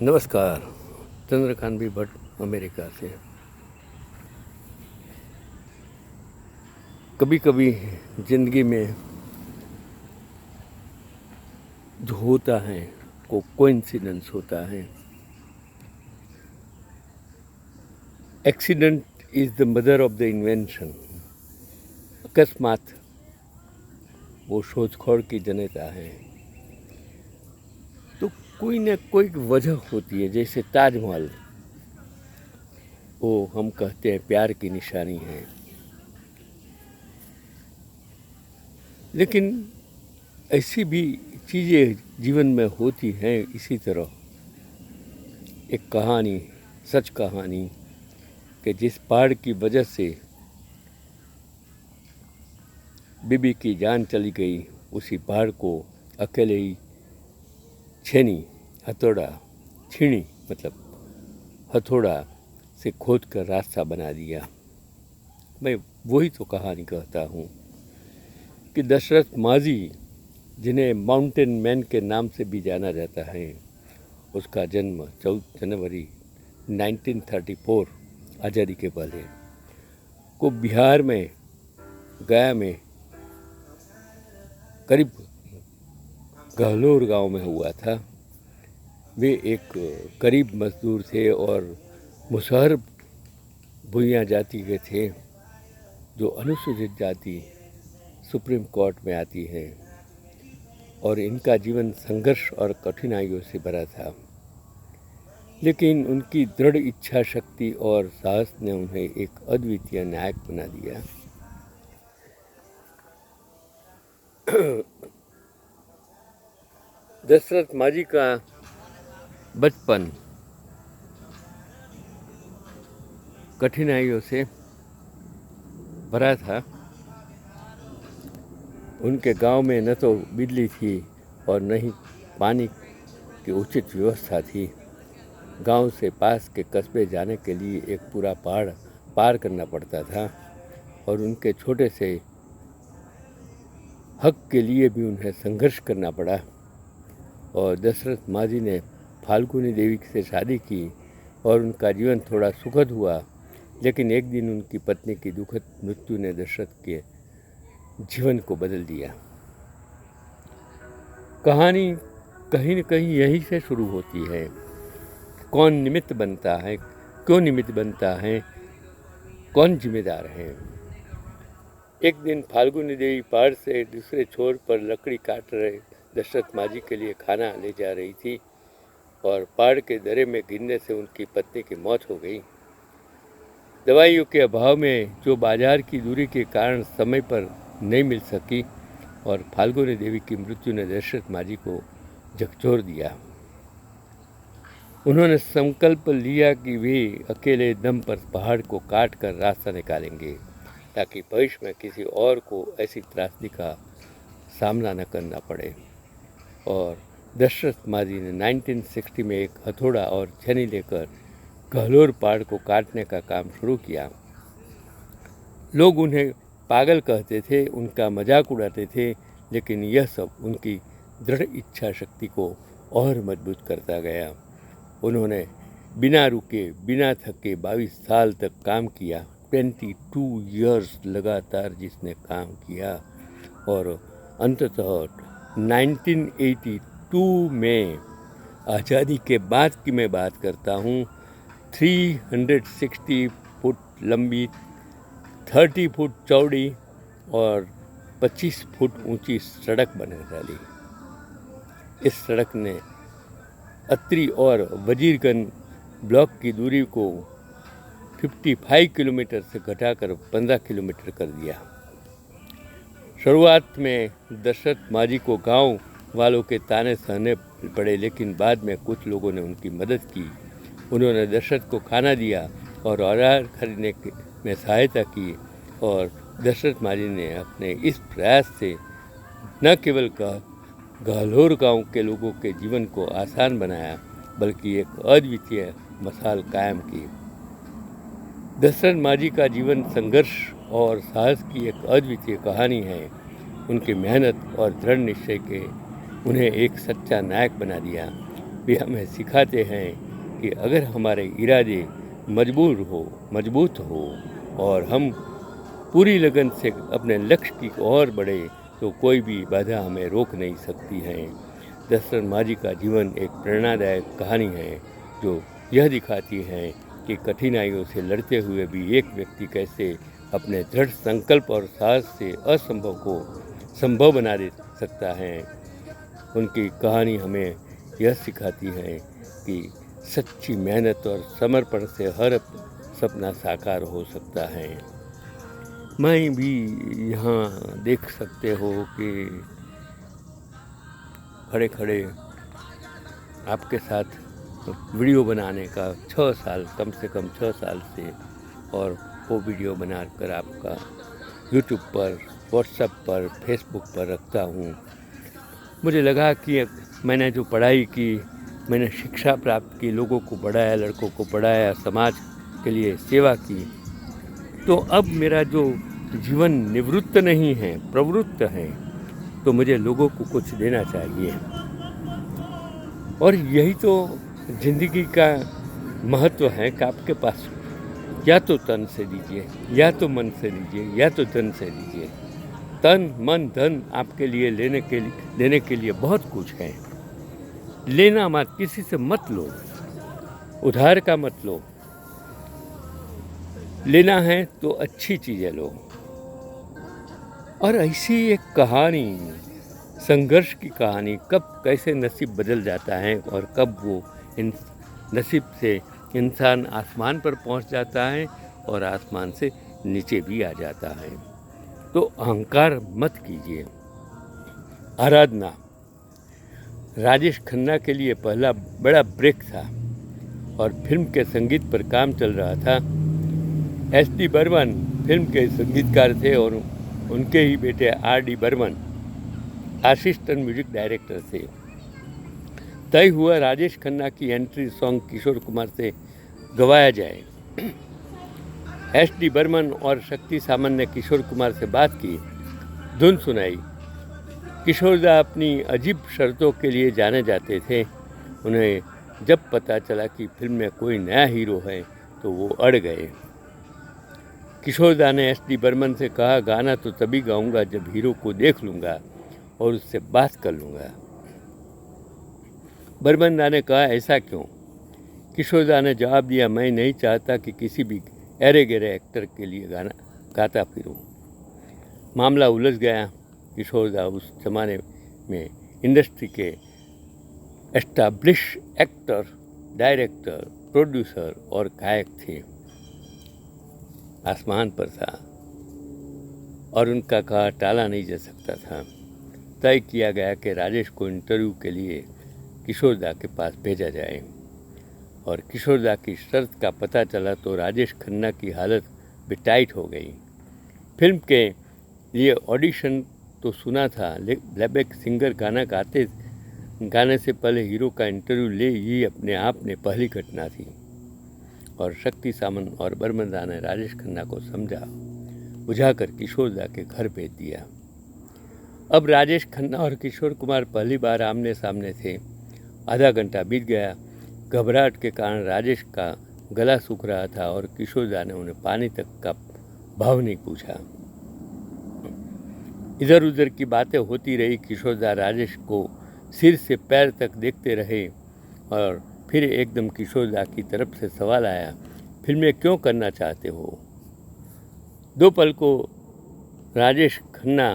नमस्कार। चंद्रकांत भी भट्ट अमेरिका से। कभी कभी ज़िंदगी में जो होता है वो कोइंसिडेंस होता है। Accident is the mother of the invention. अकस्मात वो शोध खोज की जनता है। तो कोई न कोई वजह होती है। जैसे ताजमहल, वो हम कहते हैं प्यार की निशानी है, लेकिन ऐसी भी चीज़ें जीवन में होती हैं। इसी तरह एक कहानी, सच कहानी, कि जिस पहाड़ की वजह से बीबी की जान चली गई, उसी पहाड़ को अकेले ही छेनी हथौड़ा छीनी मतलब हथौड़ा से खोद कर रास्ता बना दिया। मैं वही तो कहानी कहता हूँ कि दशरथ माझी, जिन्हें माउंटेन मैन के नाम से भी जाना जाता है, उसका जन्म 14 जनवरी 1934 आज़ादी के पहले को बिहार में गया में करीब गहलोर गांव में हुआ था। वे एक गरीब मजदूर थे और मुसहर भूइयाँ जाति के थे, जो अनुसूचित जाति सुप्रीम कोर्ट में आती है, और इनका जीवन संघर्ष और कठिनाइयों से भरा था। लेकिन उनकी दृढ़ इच्छा शक्ति और साहस ने उन्हें एक अद्वितीय नायक बना दिया। दशरथ माझी का बचपन कठिनाइयों से भरा था। उनके गांव में न तो बिजली थी और न ही पानी की उचित व्यवस्था थी। गांव से पास के कस्बे जाने के लिए एक पूरा पहाड़ पार करना पड़ता था, और उनके छोटे से हक के लिए भी उन्हें संघर्ष करना पड़ा। और दशरथ माझी ने फाल्गुनी देवी से शादी की और उनका जीवन थोड़ा सुखद हुआ। लेकिन एक दिन उनकी पत्नी की दुखद मृत्यु ने दशरथ के जीवन को बदल दिया। कहानी कहीं न कहीं यहीं से शुरू होती है। कौन निमित्त बनता है, क्यों निमित्त बनता है, कौन जिम्मेदार है। एक दिन फाल्गुनी देवी पहाड़ से दूसरे छोर पर लकड़ी काट रहे दशरथ माझी के लिए खाना ले जा रही थी, और पहाड़ के दर्रे में गिरने से उनकी पत्नी की मौत हो गई। दवाइयों के अभाव में जो बाजार की दूरी के कारण समय पर नहीं मिल सकी, और फाल्गुनी देवी की मृत्यु ने दशरथ माझी को झकझोर दिया। उन्होंने संकल्प लिया कि वे अकेले दम पर पहाड़ को काट कर रास्ता निकालेंगे, ताकि भविष्य में किसी और को ऐसी त्रासदी का सामना न करना पड़े। और दशरथ माझी ने 1960 में एक हथौड़ा और छेनी लेकर गहलोर पहाड़ को काटने का काम शुरू किया। लोग उन्हें पागल कहते थे, उनका मजाक उड़ाते थे, लेकिन यह सब उनकी दृढ़ इच्छा शक्ति को और मजबूत करता गया। उन्होंने बिना रुके, बिना थके 22 साल तक काम किया। 22 इयर्स लगातार जिसने काम किया, और अंततः 1982 में, आज़ादी के बाद की मैं बात करता हूँ, 360 फुट लंबी, 30 फुट चौड़ी और 25 फुट ऊंची सड़क बने डाली। इस सड़क ने अत्री और वजीरगंज ब्लॉक की दूरी को 55 किलोमीटर से घटाकर 15 किलोमीटर कर दिया। शुरुआत में दशरथ माझी को गांव वालों के ताने सहने पड़े, लेकिन बाद में कुछ लोगों ने उनकी मदद की। उन्होंने दशरथ को खाना दिया और औजार खरीदने में सहायता की, और दशरथ माझी ने अपने इस प्रयास से न केवल गहलोर गांव के लोगों के जीवन को आसान बनाया, बल्कि एक अद्वितीय मिसाल कायम की। दशरथ माझी का जीवन संघर्ष और साहस की एक अद्वितीय कहानी है। उनकी मेहनत और दृढ़ निश्चय के उन्हें एक सच्चा नायक बना दिया। भी हमें सिखाते हैं कि अगर हमारे इरादे मजबूत हो और हम पूरी लगन से अपने लक्ष्य की ओर बढ़े तो कोई भी बाधा हमें रोक नहीं सकती है। दशरथ मांझी का जीवन एक प्रेरणादायक कहानी है जो यह दिखाती है कि कठिनाइयों से लड़ते हुए भी एक व्यक्ति कैसे अपने दृढ़ संकल्प और साहस से असंभव को संभव बना दे सकता है। उनकी कहानी हमें यह सिखाती है कि सच्ची मेहनत और समर्पण से हर सपना साकार हो सकता है। मैं भी यहाँ देख सकते हो कि खड़े खड़े आपके साथ वीडियो बनाने का 6 साल, कम से कम 6 साल से, और वो वीडियो बनाकर आपका यूट्यूब पर, व्हाट्सएप पर, फेसबुक पर रखता हूँ। मुझे लगा कि मैंने जो पढ़ाई की, मैंने शिक्षा प्राप्त की, लोगों को पढ़ाया, लड़कों को पढ़ाया, समाज के लिए सेवा की, तो अब मेरा जो जीवन निवृत्त नहीं है, प्रवृत्त है, तो मुझे लोगों को कुछ देना चाहिए। और यही तो ज़िंदगी का महत्व है कि आपके पास या तो तन से दीजिए, या तो मन से दीजिए, या तो धन से दीजिए। तन, मन, धन आपके लिए देने के लिए बहुत कुछ है। लेना मत, किसी से मत लो, उधार का मत लो। लेना है तो अच्छी चीज़ें लो। और ऐसी एक कहानी, संघर्ष की कहानी, कब कैसे नसीब बदल जाता है और कब वो नसीब से इंसान आसमान पर पहुंच जाता है और आसमान से नीचे भी आ जाता है। तो अहंकार मत कीजिए। आराधना राजेश खन्ना के लिए पहला बड़ा ब्रेक था और फिल्म के संगीत पर काम चल रहा था। एस.डी. बर्मन फिल्म के संगीतकार थे और उनके ही बेटे R D. Burman assistant music director थे। तय हुआ राजेश खन्ना की एंट्री सॉन्ग किशोर कुमार से गवाया जाए। एस.डी. बर्मन और शक्ति सामंत ने किशोर कुमार से बात की, धुन सुनाई। किशोरदा अपनी अजीब शर्तों के लिए जाने जाते थे। उन्हें जब पता चला कि फिल्म में कोई नया हीरो है तो वो अड़ गए। किशोरदा ने एस.डी. बर्मन से कहा, गाना तो तभी गाऊंगा जब हीरो को देख लूँगा और उससे बात कर लूँगा। बर्मन दा ने कहा, ऐसा क्यों? किशोरदा ने जवाब दिया, मैं नहीं चाहता कि किसी भी अरे गहरे एक्टर के लिए गाना गाता फिरूं। मामला उलझ गया। किशोरदा उस जमाने में इंडस्ट्री के एस्टैब्लिश एक्टर, डायरेक्टर, प्रोड्यूसर और गायक थे। आसमान पर था और उनका कहा टाला नहीं जा सकता था। तय किया गया कि राजेश को इंटरव्यू के लिए किशोरदा के पास भेजा जाए और किशोरदा की शर्त का पता चला तो राजेश खन्ना की हालत भी टाइट हो गई। फिल्म के लिए ऑडिशन तो सुना था, प्लेबैक सिंगर गाने से पहले हीरो का इंटरव्यू ले, ये अपने आप में पहली घटना थी। और शक्ति सामंत और बर्मन दा ने राजेश खन्ना को समझा बुझाकर किशोरदा के घर भेज दिया। अब राजेश खन्ना और किशोर कुमार पहली बार आमने सामने थे। आधा घंटा बीत गया। घबराहट के कारण राजेश का गला सूख रहा था और किशोरदा ने उन्हें पानी तक का भाव नहीं पूछा। इधर उधर की बातें होती रही। किशोरदा राजेश को सिर से पैर तक देखते रहे और फिर एकदम किशोरदा की तरफ से सवाल आया, फिल्में क्यों करना चाहते हो? 2 पल को राजेश खन्ना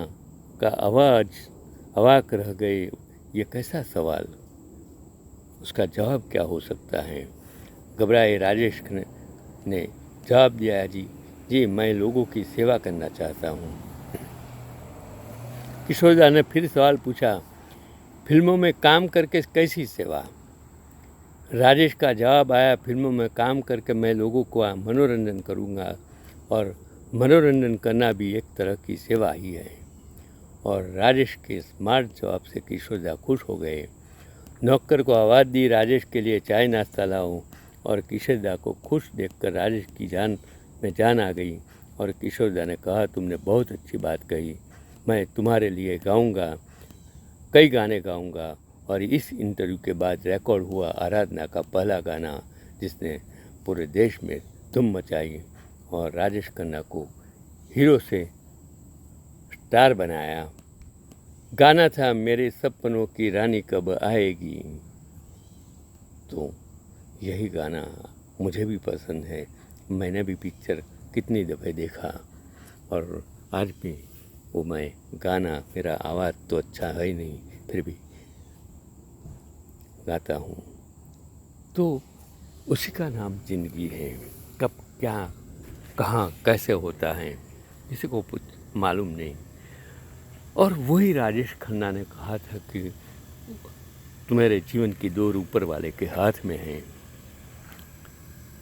का अवाक रह गए। ये कैसा सवाल, उसका जवाब क्या हो सकता है? घबराए राजेश ने जवाब दिया, जी मैं लोगों की सेवा करना चाहता हूँ। किशोरदा ने फिर सवाल पूछा, फिल्मों में काम करके कैसी सेवा? राजेश का जवाब आया, फिल्मों में काम करके मैं लोगों को मनोरंजन करूँगा और मनोरंजन करना भी एक तरह की सेवा ही है। और राजेश के स्मार्ट जवाब से किशोरदा खुश हो गए। नौकर को आवाज़ दी, राजेश के लिए चाय नाश्ता लाओ। और किशोरदा को खुश देखकर राजेश की जान में जान आ गई और किशोरदा ने कहा, तुमने बहुत अच्छी बात कही, मैं तुम्हारे लिए गाऊंगा, कई गाने गाऊंगा और इस इंटरव्यू के बाद रिकॉर्ड हुआ आराधना का पहला गाना, जिसने पूरे देश में धूम मचाई और राजेश खन्ना को हीरो से स्टार बनाया। गाना था मेरे सपनों की रानी कब आएगी। तो यही गाना मुझे भी पसंद है। मैंने भी पिक्चर कितनी दफ़े देखा और आज भी वो मैं गाना, मेरा आवाज़ तो अच्छा है ही नहीं, फिर भी गाता हूँ। तो उसी का नाम ज़िंदगी है। कब क्या कहाँ कैसे होता है किसी को कुछ मालूम नहीं। और वही राजेश खन्ना ने कहा था कि तुम्हारे जीवन की डोर ऊपर वाले के हाथ में है,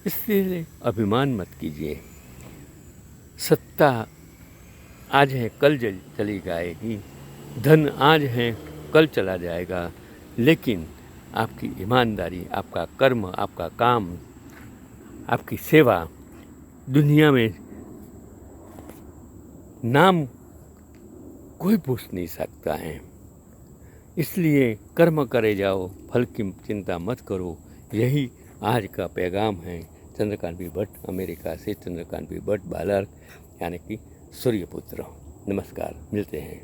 इसलिए अभिमान मत कीजिए। सत्ता आज है कल चली जाएगी, धन आज है कल चला जाएगा, लेकिन आपकी ईमानदारी, आपका कर्म, आपका काम, आपकी सेवा दुनिया में नाम कोई पूछ नहीं सकता है। इसलिए कर्म करे जाओ, फल की चिंता मत करो। यही आज का पैगाम है। चंद्रकांत बी भट्ट, अमेरिका से चंद्रकांत बी भट्ट, बालार्क यानी कि सूर्यपुत्र। नमस्कार, मिलते हैं।